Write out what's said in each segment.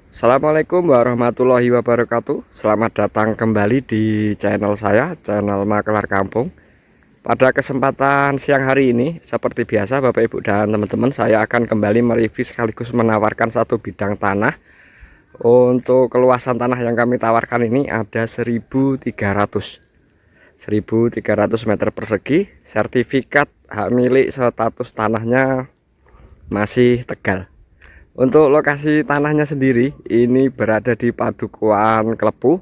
Assalamualaikum warahmatullahi wabarakatuh. Selamat datang kembali di channel saya, channel Makelar Kampung. Pada kesempatan siang hari ini, seperti biasa Bapak Ibu dan teman-teman, saya akan kembali mereview sekaligus menawarkan satu bidang tanah. Untuk keluasan tanah yang kami tawarkan ini ada 1300 meter persegi, sertifikat hak milik, status tanahnya masih Tegal. Untuk lokasi tanahnya sendiri ini berada di Padukuhan Klepu,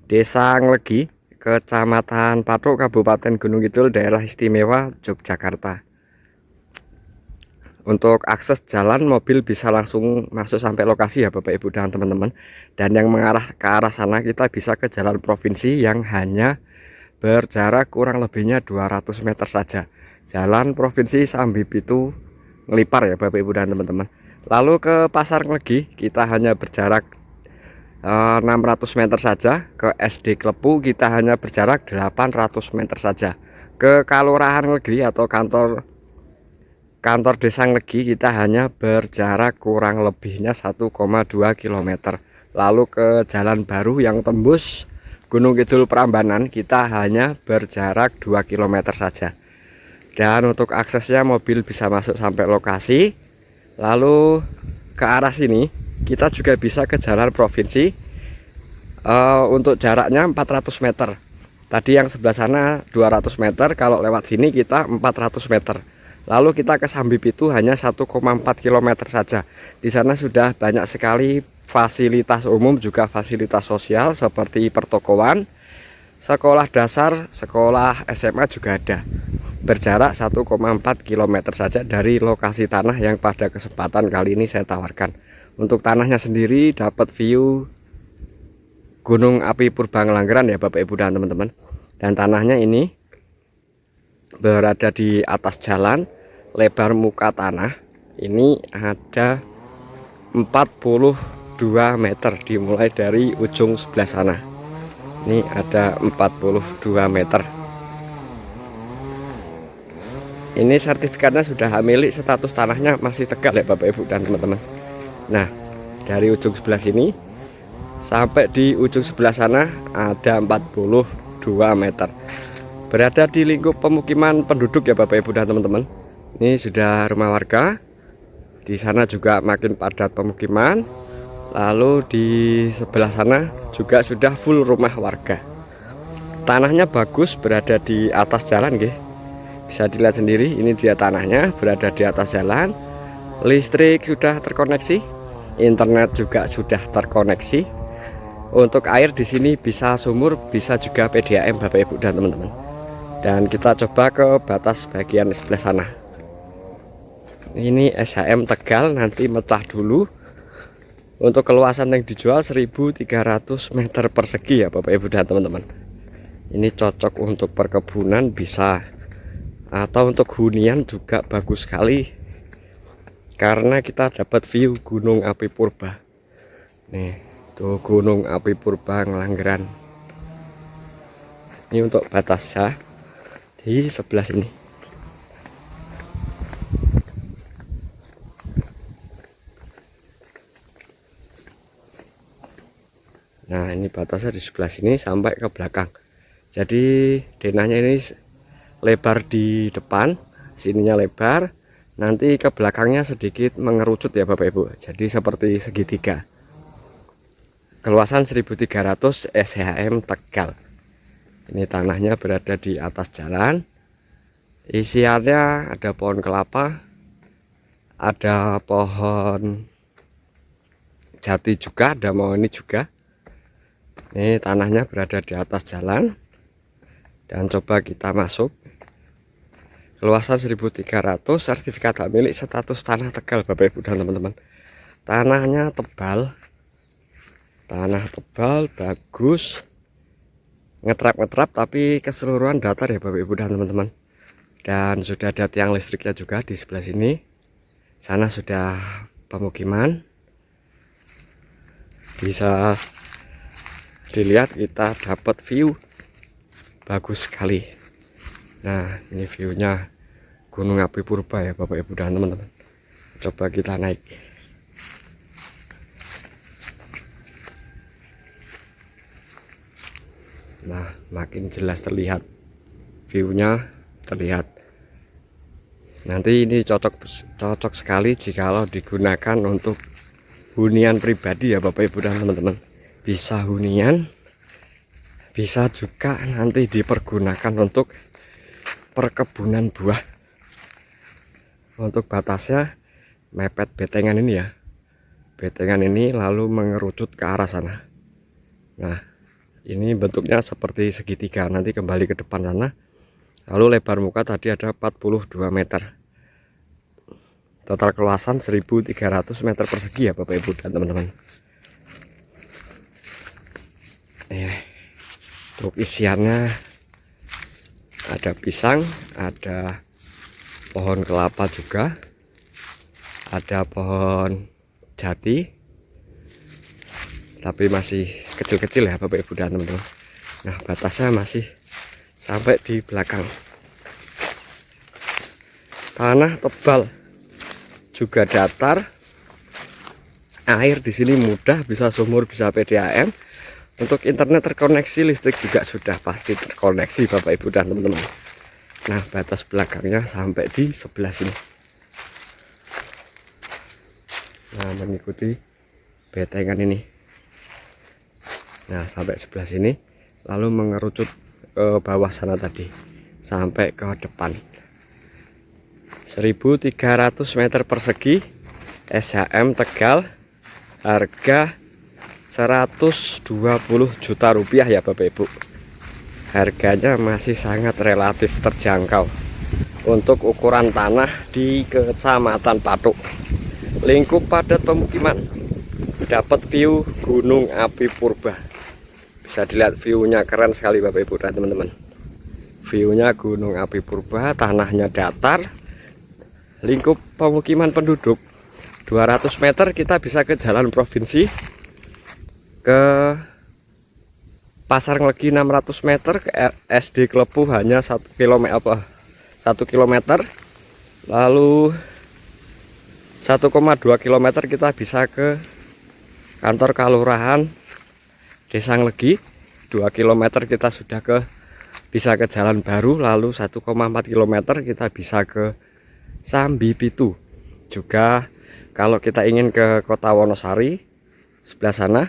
Desa Nglegi, Kecamatan Patok, Kabupaten Gunung Kidul, Daerah Istimewa Yogyakarta. Untuk akses jalan mobil bisa langsung masuk sampai lokasi ya Bapak Ibu dan teman-teman. Dan yang mengarah ke arah sana kita bisa ke jalan provinsi yang hanya berjarak kurang lebihnya 200 meter saja. Jalan provinsi Sambi Pitu Ngelipar ya Bapak Ibu dan teman-teman. Lalu ke Pasar Nglegi kita hanya berjarak 600 meter saja. Ke SD Klepu kita hanya berjarak 800 meter saja. Ke Kalurahan Nglegi atau kantor Desa Nglegi kita hanya berjarak kurang lebihnya 1,2 km. Lalu ke Jalan Baru yang tembus Gunung Kidul Prambanan kita hanya berjarak 2 km saja. Dan untuk aksesnya mobil bisa masuk sampai lokasi. Lalu ke arah sini kita juga bisa ke jalan provinsi, untuk jaraknya 400 meter. Tadi yang sebelah sana 200 meter, kalau lewat sini kita 400 meter. Lalu kita ke Sambi Pitu hanya 1,4 km saja. Di sana sudah banyak sekali fasilitas umum juga fasilitas sosial seperti pertokoan, sekolah dasar, sekolah SMA juga ada. Berjarak 1,4 km saja dari lokasi tanah yang pada kesempatan kali ini saya tawarkan. Untuk tanahnya sendiri dapat view Gunung Api Purba Ngelanggeran ya Bapak Ibu dan teman-teman. Dan tanahnya ini berada di atas jalan. Lebar muka tanah ini ada 42 meter dimulai dari ujung sebelah sana. Ini ada 42 meter. Ini sertifikatnya sudah milik, status tanahnya masih Tegal ya Bapak Ibu dan teman-teman. Nah, dari ujung sebelah sini sampai di ujung sebelah sana ada 42 meter. Berada di lingkup pemukiman penduduk ya Bapak Ibu dan teman-teman. Ini sudah rumah warga. Di sana juga makin padat pemukiman. Lalu di sebelah sana juga sudah full rumah warga. Tanahnya bagus, berada di atas jalan nggih. Bisa dilihat sendiri, ini dia tanahnya berada di atas jalan. Listrik sudah terkoneksi, internet juga sudah terkoneksi. Untuk air di sini bisa sumur, bisa juga PDAM Bapak Ibu dan teman-teman. Dan kita coba ke batas bagian sebelah sana. Ini SHM Tegal, nanti mecah dulu. Untuk keluasan yang dijual 1300 meter persegi ya Bapak Ibu dan teman-teman. Ini cocok untuk perkebunan bisa, atau untuk hunian juga bagus sekali karena kita dapat view Gunung Api Purba. Nih, tuh Gunung Api Purba Ngelanggeran. Ini untuk batasnya di sebelah sini. Nah, ini batasnya di sebelah sini sampai ke belakang. Jadi denahnya ini lebar di depan, sininya lebar, nanti ke belakangnya sedikit mengerucut ya Bapak Ibu. Jadi seperti segitiga. Keluasan 1300 SHM Tegal. Ini tanahnya berada di atas jalan. Isiannya ada pohon kelapa, ada pohon jati juga, ada mahoni juga. Ini tanahnya berada di atas jalan. Dan coba kita masuk. Luasan 1300, sertifikat hak milik, status tanah Tegal Bapak Ibu dan teman-teman. Tanahnya tebal. Tanah tebal, bagus. Ngetrap-ngetrap tapi keseluruhan datar ya Bapak Ibu dan teman-teman. Dan sudah ada tiang listriknya juga di sebelah sini. Sana sudah pemukiman. Bisa dilihat kita dapat view bagus sekali. Nah, ini viewnya Gunung Api Purba ya Bapak Ibu dan teman-teman. Coba kita naik. Nah, makin jelas terlihat view-nya terlihat. Nanti ini cocok sekali jikalau digunakan untuk hunian pribadi ya Bapak Ibu dan teman-teman. Bisa hunian, bisa juga nanti dipergunakan untuk perkebunan buah. Untuk batasnya mepet betengan ini ya. Betengan ini lalu mengerucut ke arah sana. Nah, ini bentuknya seperti segitiga. Nanti kembali ke depan sana. Lalu lebar muka tadi ada 42 meter. Total keluasan 1300 meter persegi ya Bapak Ibu dan teman-teman. Untuk isiannya ada pisang, ada pohon kelapa juga, ada pohon jati, tapi masih kecil-kecil ya Bapak Ibu dan teman-teman. Nah, batasnya masih sampai di belakang. Tanah tebal, juga datar. Air di sini mudah, bisa sumur, bisa PDAM. Untuk internet terkoneksi, listrik juga sudah pasti terkoneksi Bapak Ibu dan teman-teman. Nah, batas belakangnya sampai di sebelah sini. Nah, mengikuti betengan ini. Nah, sampai sebelah sini, lalu mengerucut ke bawah sana tadi sampai ke depan. 1300 meter persegi, SHM Tegal, harga 120 juta rupiah ya Bapak Ibu. Harganya masih sangat relatif terjangkau untuk ukuran tanah di Kecamatan Patuk, lingkup padat pemukiman. Dapat view Gunung Api Purba. Bisa dilihat view-nya keren sekali Bapak Ibu dan teman-teman. View-nya Gunung Api Purba, tanahnya datar. Lingkup pemukiman penduduk 200 meter kita bisa ke jalan provinsi, ke Pasar Ngelegi 600 meter, ke SD Klepu hanya 1 kilometer, lalu 1,2 kilometer kita bisa ke kantor kelurahan Desa Ngelegi. 2 kilometer kita sudah bisa ke jalan baru, lalu 1,4 kilometer kita bisa ke Sambi Pitu. Juga kalau kita ingin ke Kota Wonosari sebelah sana,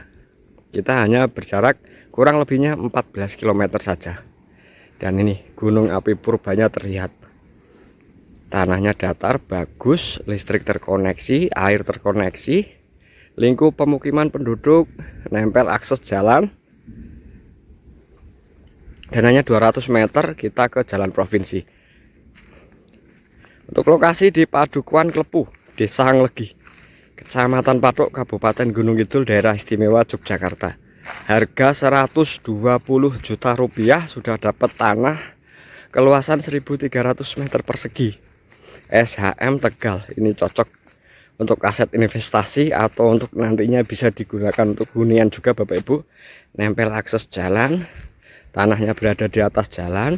kita hanya berjarak kurang lebihnya 14 km saja. Dan ini Gunung Api Purbanya terlihat. Tanahnya datar, bagus, listrik terkoneksi, air terkoneksi, lingkup pemukiman penduduk, nempel akses jalan. Dan hanya 200 meter kita ke jalan provinsi. Untuk lokasi di Padukuhan Klepu, Desa Ngelegi, Kecamatan Patuk, Kabupaten Gunung Kidul, Daerah Istimewa Yogyakarta. Harga 120 juta rupiah sudah dapat tanah keluasan 1300 meter persegi. SHM Tegal. Ini cocok untuk aset investasi atau untuk nantinya bisa digunakan untuk hunian juga Bapak Ibu. Nempel akses jalan, tanahnya berada di atas jalan,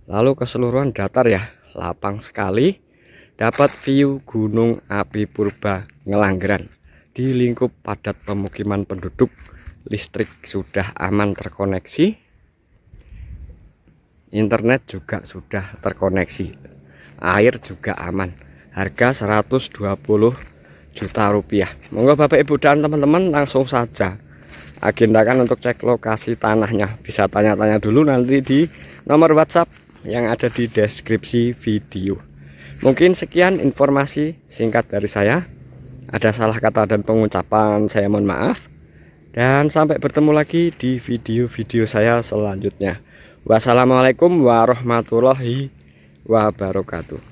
lalu keseluruhan datar ya, lapang sekali. Dapat view Gunung Api Purba Ngelanggeran di lingkup padat pemukiman penduduk. Listrik sudah aman terkoneksi, internet juga sudah terkoneksi, air juga aman. Harga 120 juta rupiah. Monggo Bapak Ibu dan teman-teman langsung saja agendakan untuk cek lokasi tanahnya. Bisa tanya-tanya dulu nanti di nomor WhatsApp yang ada di deskripsi video. Mungkin sekian informasi singkat dari saya. Ada salah kata dan pengucapan, saya mohon maaf. Dan sampai bertemu lagi di video-video saya selanjutnya. Wassalamualaikum warahmatullahi wabarakatuh.